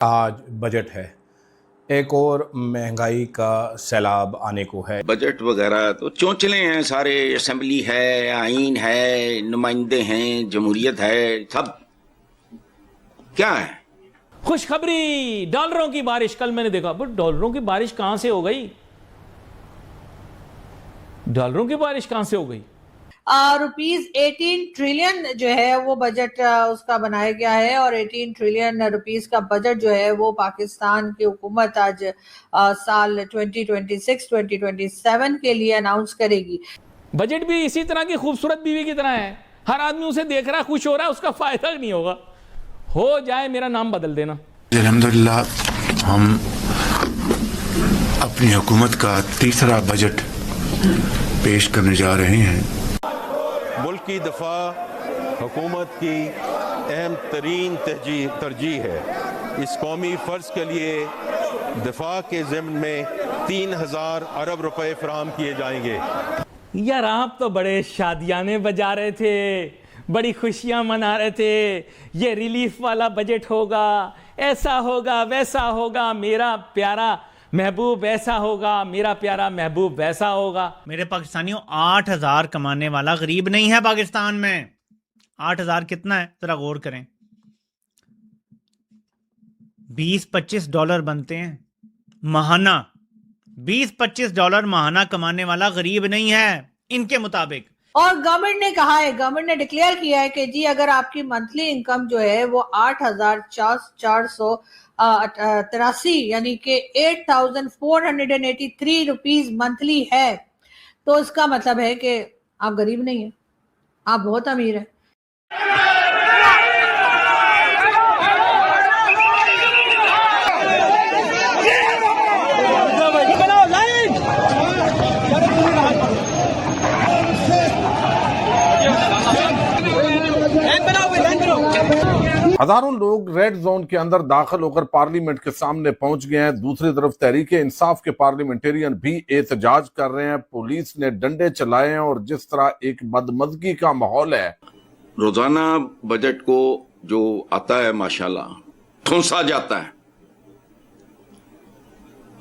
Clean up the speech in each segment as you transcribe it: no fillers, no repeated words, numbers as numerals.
आज बजट है, एक और महंगाई का सैलाब आने को है। बजट वगैरह तो चौंचले हैं सारे, असेंबली है, आईन है, नुमाइंदे हैं, जमहूरियत है, सब क्या है। खुशखबरी, डॉलरों की बारिश। कल मैंने देखा, बट डॉलरों की बारिश कहां से हो गई? डॉलरों की बारिश कहां से हो गई? रुपीज 18 ट्रिलियन जो है वो बजट उसका बनाया गया है, और 18 ट्रिलियन रुपीस का बजट जो है वो पाकिस्तान की हुकूमत आज साल 2026-2027 के लिए अनाउंस करेगी। बजट भी इसी तरह की खूबसूरत बीवी की तरह है, हर आदमी उसे देख रहा है, खुश हो रहा है, उसका फायदा नहीं होगा। हो जाए मेरा नाम बदल देना। अल्हम्दुलिल्लाह हम अपनी हुकूमत का तीसरा बजट पेश करने जा रहे हैं। मुल्क की दफा हुकूमत की अहम तरीन तरजीह है। इस कौमी फ़र्ज के लिए दफा के ज़िम्न में 3000 अरब रुपए फराहम किए जाएंगे। यार आप तो बड़े शादियाने बजा रहे थे, बड़ी खुशियां मना रहे थे, ये रिलीफ वाला बजट होगा, ऐसा होगा, वैसा होगा, मेरा प्यारा महबूब ऐसा होगा, मेरा प्यारा महबूब वैसा होगा। मेरे पाकिस्तानियों, 8000 कमाने वाला गरीब नहीं है पाकिस्तान में। 8000 कितना है जरा गौर करें। 20-25 डॉलर बनते हैं महाना। 20-25 डॉलर महाना कमाने वाला गरीब नहीं है इनके मुताबिक। और गवर्नमेंट ने कहा है, गवर्नमेंट ने डिक्लेयर किया है कि जी अगर आपकी मंथली इनकम जो है वो 8,483 यानी कि 8,483 रुपीज मंथली है, तो इसका मतलब है कि आप गरीब नहीं है, आप बहुत अमीर हैं। हजारों लोग रेड जोन के अंदर दाखिल होकर पार्लियामेंट के सामने पहुंच गए हैं। दूसरी तरफ तहरीक इंसाफ के पार्लियामेंटेरियन भी एहतजाज कर रहे हैं। पुलिस ने डंडे चलाए हैं और जिस तरह एक बदमज़गी का माहौल है। रोजाना बजट को जो आता है माशाल्लाह ठूंसा जाता है,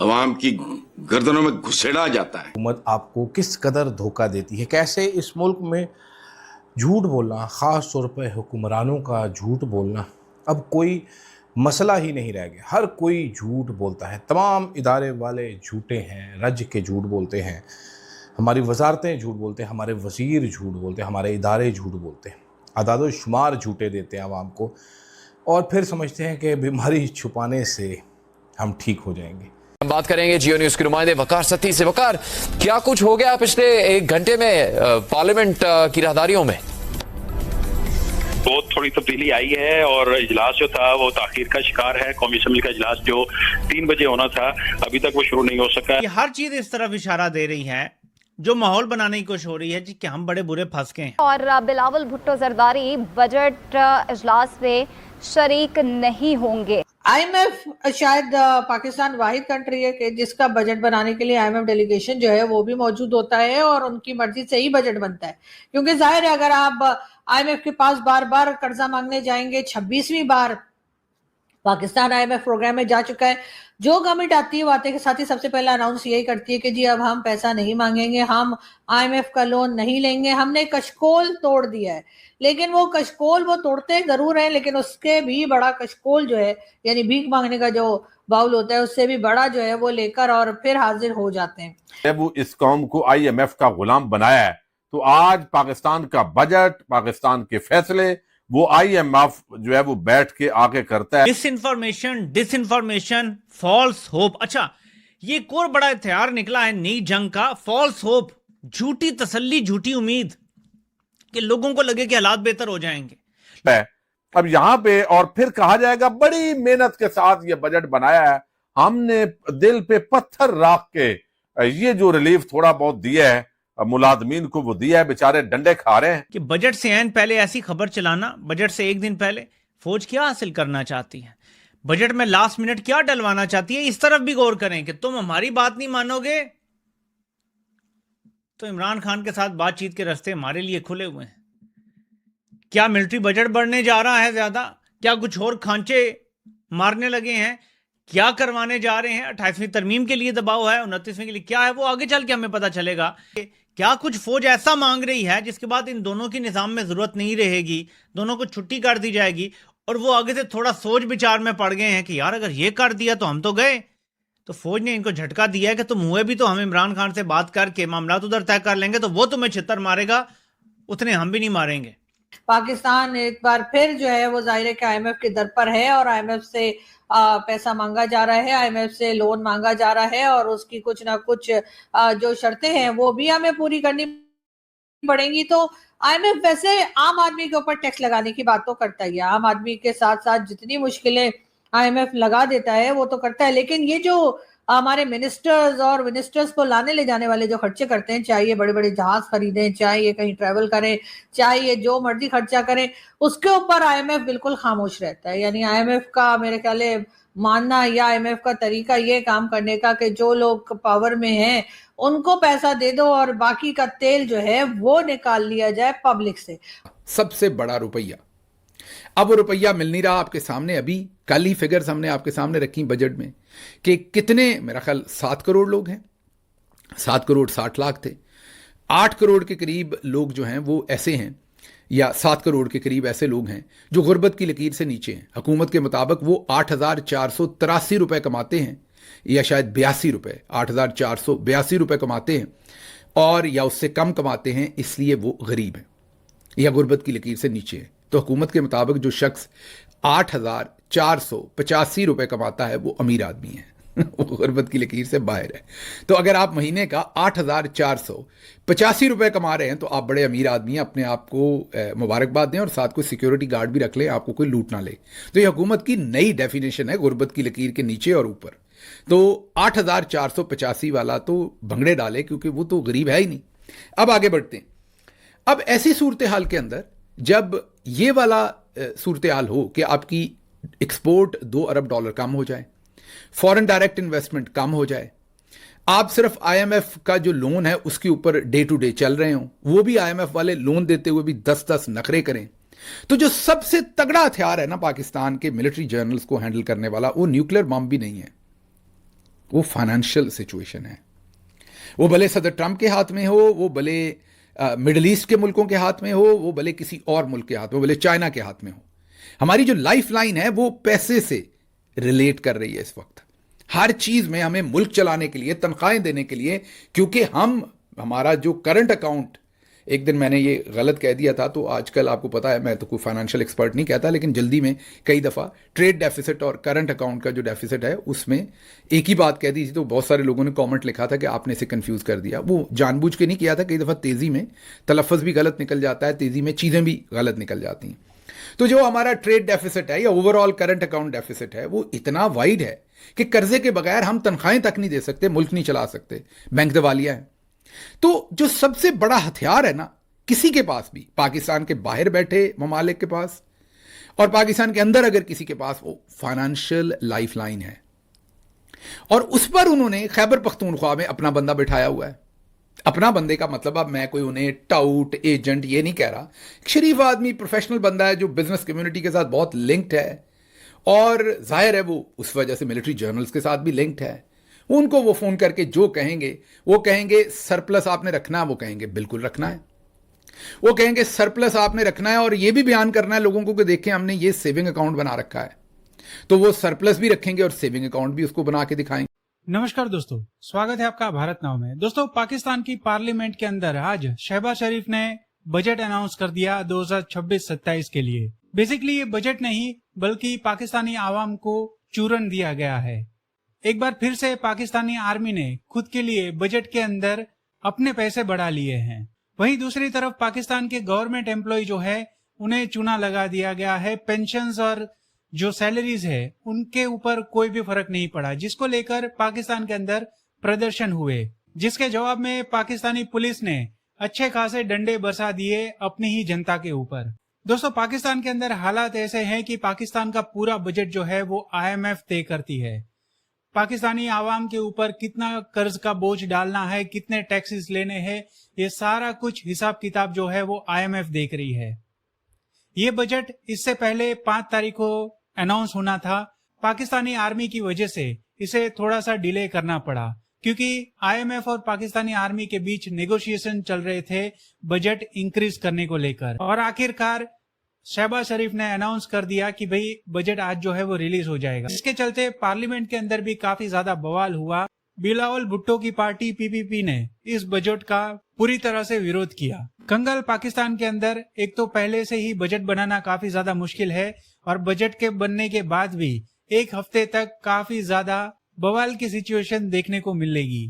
अवाम की गर्दनों में घुसेड़ा जाता है। हुकूमत आपको किस कदर धोखा देती है, कैसे इस मुल्क में झूठ बोलना, ख़ास तौर पर हुक्मरानों का झूठ बोलना अब कोई मसला ही नहीं रह गया। हर कोई झूठ बोलता है, तमाम इदारे वाले झूठे हैं, रज के झूठ बोलते हैं, हमारी वजारतें झूठ बोलते हैं, हमारे वज़ीर झूठ बोलते हैं, हमारे इदारे झूठ बोलते हैं, अदाद शुमार झूठे देते हैं आवाम को, और फिर समझते हैं कि बीमारी छुपाने से हम ठीक हो जाएंगे। हम बात करेंगे जियो न्यूज के नुमाइंदे वकार सती से। वकार, क्या कुछ हो गया पिछले एक घंटे में पार्लियामेंट की राहदारियों में? बहुत थोड़ी तब्दीली आई है और इजलास जो था वो ताखीर का शिकार है। कौमी असम्बली का इजलास जो 3 बजे होना था अभी तक वो शुरू नहीं हो सका। ये हर चीज इस तरफ इशारा दे रही है, जो माहौल बनाने की कोशिश हो रही है जी कि हम बड़े बुरे फंस गए हैं। और बिलावल भुट्टो जरदारी बजट इजलास में शरीक नहीं होंगे। IMF शायद पाकिस्तान वाहिद कंट्री है कि जिसका बजट बनाने के लिए IMF डेलीगेशन जो है वो भी मौजूद होता है और उनकी मर्जी से ही बजट बनता है। क्योंकि जाहिर है अगर आप IMF के पास बार बार कर्जा मांगने जाएंगे, 26वीं बार पाकिस्तान IMF प्रोग्राम में जा चुका है। जो गवर्नमेंट आती है वो आते के साथ ही सबसे पहले अनाउंस यही करती है कि जी अब हम पैसा नहीं मांगेंगे, हम IMF का लोन नहीं लेंगे, हमने कशकोल तोड़ दिया है। लेकिन वो कशकोल वो तोड़ते जरूर हैं, लेकिन उसके भी बड़ा कशकोल जो है यानी भीख मांगने का जो बाउल होता है उससे भी बड़ा जो है वो लेकर और फिर हाजिर हो जाते हैं। जब इस कौम को IMF का गुलाम बनाया है तो आज पाकिस्तान का बजट, पाकिस्तान के फैसले वो IMF जो है वो बैठ के आके करता है। Disinformation, false hope. अच्छा, ये एक और बड़ा हथियार निकला है नई जंग का, फॉल्स होप, झूठी तसल्ली, झूठी उम्मीद कि लोगों को लगे कि हालात बेहतर हो जाएंगे। अब यहाँ पे और फिर कहा जाएगा बड़ी मेहनत के साथ ये बजट बनाया है, हमने दिल पे पत्थर रख के ये जो रिलीफ थोड़ा बहुत दिया है मुलाजमीन को वो दिया है, बेचारे डंडे खा रहे हैं। कि बजट से ऐन पहले ऐसी खबर चलाना, बजट से एक दिन पहले फौज क्या हासिल करना चाहती है, बजट में लास्ट मिनट क्या डलवाना चाहती है, इस तरफ भी गौर करें कि तुम हमारी बात नहीं मानोगे तो इमरान खान के साथ बातचीत के रास्ते हमारे लिए खुले हुए हैं। क्या मिलिट्री बजट बढ़ने जा रहा है ज्यादा? क्या कुछ और खांचे मारने लगे हैं, क्या करवाने जा रहे हैं, 28वीं तरमीम के लिए दबाव है, 29वीं के लिए क्या है, वो आगे चल के हमें पता चलेगा। क्या कुछ फौज ऐसा मांग रही है जिसके बाद इन दोनों की निज़ाम में ज़रूरत नहीं रहेगी, दोनों को छुट्टी कर दी जाएगी, और वो आगे से थोड़ा सोच विचार में पड़ गए हैं कि यार अगर ये कर दिया तो हम तो गए। तो फौज ने इनको झटका दिया है कि तुम हुए भी तो हम इमरान खान से बात करके मामला उधर तय कर लेंगे, तो वो तुम्हें छितर मारेगा, उतने हम भी नहीं मारेंगे। पाकिस्तान एक बार फिर जो है वो जाहिर है कि आईएमएफ के दर पर है और आईएमएफ से पैसा मांगा जा रहा है, आईएमएफ से लोन मांगा जा रहा है और उसकी कुछ ना कुछ जो शर्तें हैं वो भी हमें पूरी करनी पड़ेंगी। तो आईएमएफ वैसे आम आदमी के ऊपर टैक्स लगाने की बात तो करता ही है, आम आदमी के साथ साथ जितनी मुश्किलें आईएमएफ लगा देता है वो तो करता है, लेकिन ये जो हमारे मिनिस्टर्स को लाने ले जाने वाले जो खर्चे करते हैं, चाहे ये बड़े बड़े जहाज खरीदें, चाहे ये कहीं ट्रैवल करें, चाहे ये जो मर्जी खर्चा करें, उसके ऊपर आईएमएफ बिल्कुल खामोश रहता है। यानी आईएमएफ का मेरे ख्याल है मानना या आईएमएफ का तरीका ये काम करने का कि जो लोग पावर में हैं उनको पैसा दे दो और बाकी का तेल जो है वो निकाल लिया जाए पब्लिक से। सबसे बड़ा रुपया, अब वो रुपया मिल नहीं रहा आपके सामने। अभी कल ही फिगर्स हमने आपके सामने रखी बजट में कि कितने, मेरा ख्याल 7 करोड़ लोग हैं, 7 करोड़ 60 लाख थे, 8 करोड़ के करीब लोग जो हैं वो ऐसे हैं, या 7 करोड़ के करीब ऐसे लोग हैं जो गुर्बत की लकीर से नीचे हैं। हुकूमत के मुताबिक वो 8,483 रुपये कमाते हैं, या शायद 82 रुपये, 8,482 रुपये कमाते हैं, और या उससे कम कमाते हैं, इसलिए वो गरीब हैं या गुर्बत की लकीर से नीचे हैं। तो हुकूमत के मुताबिक जो शख्स 8,485 रुपये कमाता है वो अमीर आदमी है, वो गुर्बत की लकीर से बाहर है। तो अगर आप महीने का 8,485 रुपये कमा रहे हैं तो आप बड़े अमीर आदमी हैं, अपने आप को मुबारकबाद दें और साथ कोई सिक्योरिटी गार्ड भी रख लें, आपको कोई लूट ना ले। तो ये हुकूमत की नई डेफिनेशन है गुर्बत की लकीर के नीचे और ऊपर। तो 8,485 वाला तो भंगड़े डाले, क्योंकि वो तो गरीब है ही नहीं। अब आगे बढ़ते हैं। अब ऐसी सूरत हाल के अंदर जब ये वाला सूरत हाल हो कि आपकी एक्सपोर्ट 2 अरब डॉलर कम हो जाए, फॉरेन डायरेक्ट इन्वेस्टमेंट कम हो जाए, आप सिर्फ आईएमएफ का जो लोन है उसके ऊपर डे टू डे चल रहे हों, वो भी आईएमएफ वाले लोन देते हुए भी 10-10 नखरे करें, तो जो सबसे तगड़ा हथियार है ना पाकिस्तान के मिलिट्री जर्नल्स को हैंडल करने वाला, वो न्यूक्लियर बम भी नहीं है, वो फाइनेंशियल सिचुएशन है। वो भले सदर ट्रंप के हाथ में हो, वो भले मिडल ईस्ट के मुल्कों के हाथ में हो, वो भले किसी और मुल्क के हाथ में हो, भले चाइना के हाथ में हो, हमारी जो लाइफ लाइन है वो पैसे से रिलेट कर रही है इस वक्त। हर चीज में हमें मुल्क चलाने के लिए, तनख्वाहें देने के लिए, क्योंकि हमारा जो करंट अकाउंट, एक दिन मैंने ये गलत कह दिया था, तो आजकल आपको पता है मैं तो कोई फाइनेंशियल एक्सपर्ट नहीं कहता, लेकिन जल्दी में कई दफ़ा ट्रेड डेफिसिट और करंट अकाउंट का जो डेफिसिट है उसमें एक ही बात कह दी थी, तो बहुत सारे लोगों ने कमेंट लिखा था कि आपने इसे कंफ्यूज कर दिया। वो जानबूझ के नहीं किया था, कई दफ़ा तेज़ी में तलफ़्फ़ुज़ भी गलत निकल जाता है, तेज़ी में चीज़ें भी गलत निकल जाती हैं। तो जो हमारा ट्रेड डेफिसिट है या ओवरऑल करंट अकाउंट डेफिसिट है वो इतना वाइड है कि कर्जे के बगैर हम तनख्वाहें तक नहीं दे सकते, मुल्क नहीं चला सकते, बैंक दिवालिया है। तो जो सबसे बड़ा हथियार है ना किसी के पास भी, पाकिस्तान के बाहर बैठे ममालिक के पास और पाकिस्तान के अंदर अगर किसी के पास, वो फाइनेंशियल लाइफ लाइन है। और उस पर उन्होंने खैबर पख्तूनख्वा में अपना बंदा बिठाया हुआ है। अपना बंदे का मतलब, अब मैं कोई उन्हें टाउट एजेंट ये नहीं कह रहा, शरीफ आदमी, प्रोफेशनल बंदा है जो बिजनेस कम्युनिटी के साथ बहुत लिंक्ड है, और जाहिर है वो उस वजह से मिलिट्री जर्नल्स के साथ भी लिंक्ड है। उनको वो फोन करके जो कहेंगे, वो कहेंगे सरप्लस आपने रखना है, वो कहेंगे बिल्कुल रखना है, वो कहेंगे सरप्लस आपने रखना है, और ये भी बयान करना है लोगों को कि देखें हमने ये सेविंग अकाउंट बना रखा है, तो वो सरप्लस भी रखेंगे और सेविंग अकाउंट भी उसको बना के दिखाएंगे। नमस्कार दोस्तों, स्वागत है आपका भारत नाउ में। दोस्तों, पाकिस्तान की पार्लियामेंट के अंदर आज शहबाज शरीफ ने बजट अनाउंस कर दिया 2026-27 के लिए। बेसिकली ये बजट नहीं बल्कि पाकिस्तानी आवाम को चूरन दिया गया है। एक बार फिर से पाकिस्तानी आर्मी ने खुद के लिए बजट के अंदर अपने पैसे बढ़ा लिए हैं। वहीं दूसरी तरफ पाकिस्तान के गवर्नमेंट एम्प्लॉय जो है उन्हें चूना लगा दिया गया है। पेंशन्स और जो सैलरीज है उनके ऊपर कोई भी फर्क नहीं पड़ा, जिसको लेकर पाकिस्तान के अंदर प्रदर्शन हुए, जिसके जवाब में पाकिस्तानी पुलिस ने अच्छे खासे डंडे बरसा दिए अपनी ही जनता के ऊपर। दोस्तों, पाकिस्तान के अंदर हालात ऐसे हैं कि पाकिस्तान का पूरा बजट जो है वो IMF तय करती है। पाकिस्तानी आवाम के ऊपर कितना कर्ज का बोझ डालना है, कितने टैक्सेस लेने हैं, ये सारा कुछ हिसाब किताब जो है वो IMF देख रही है। ये बजट इससे पहले 5 तारीख को अनाउंस होना था, पाकिस्तानी आर्मी की वजह से इसे थोड़ा सा डिले करना पड़ा, क्योंकि आईएमएफ और पाकिस्तानी आर्मी के बीच नेगोशिएशन चल रहे थे बजट इंक्रीज करने को लेकर। और आखिरकार शहबाज शरीफ ने अनाउंस कर दिया कि भाई बजट आज जो है वो रिलीज हो जाएगा। इसके चलते पार्लियामेंट के अंदर भी काफी ज्यादा बवाल हुआ। बिलावल भुट्टो की पार्टी पीपीपी ने इस बजट का पूरी तरह से विरोध किया। कंगल पाकिस्तान के अंदर एक तो पहले से ही बजट बनाना काफी ज्यादा मुश्किल है, और बजट के बनने के बाद भी एक हफ्ते तक काफी ज्यादा बवाल की सिचुएशन देखने को मिलेगी।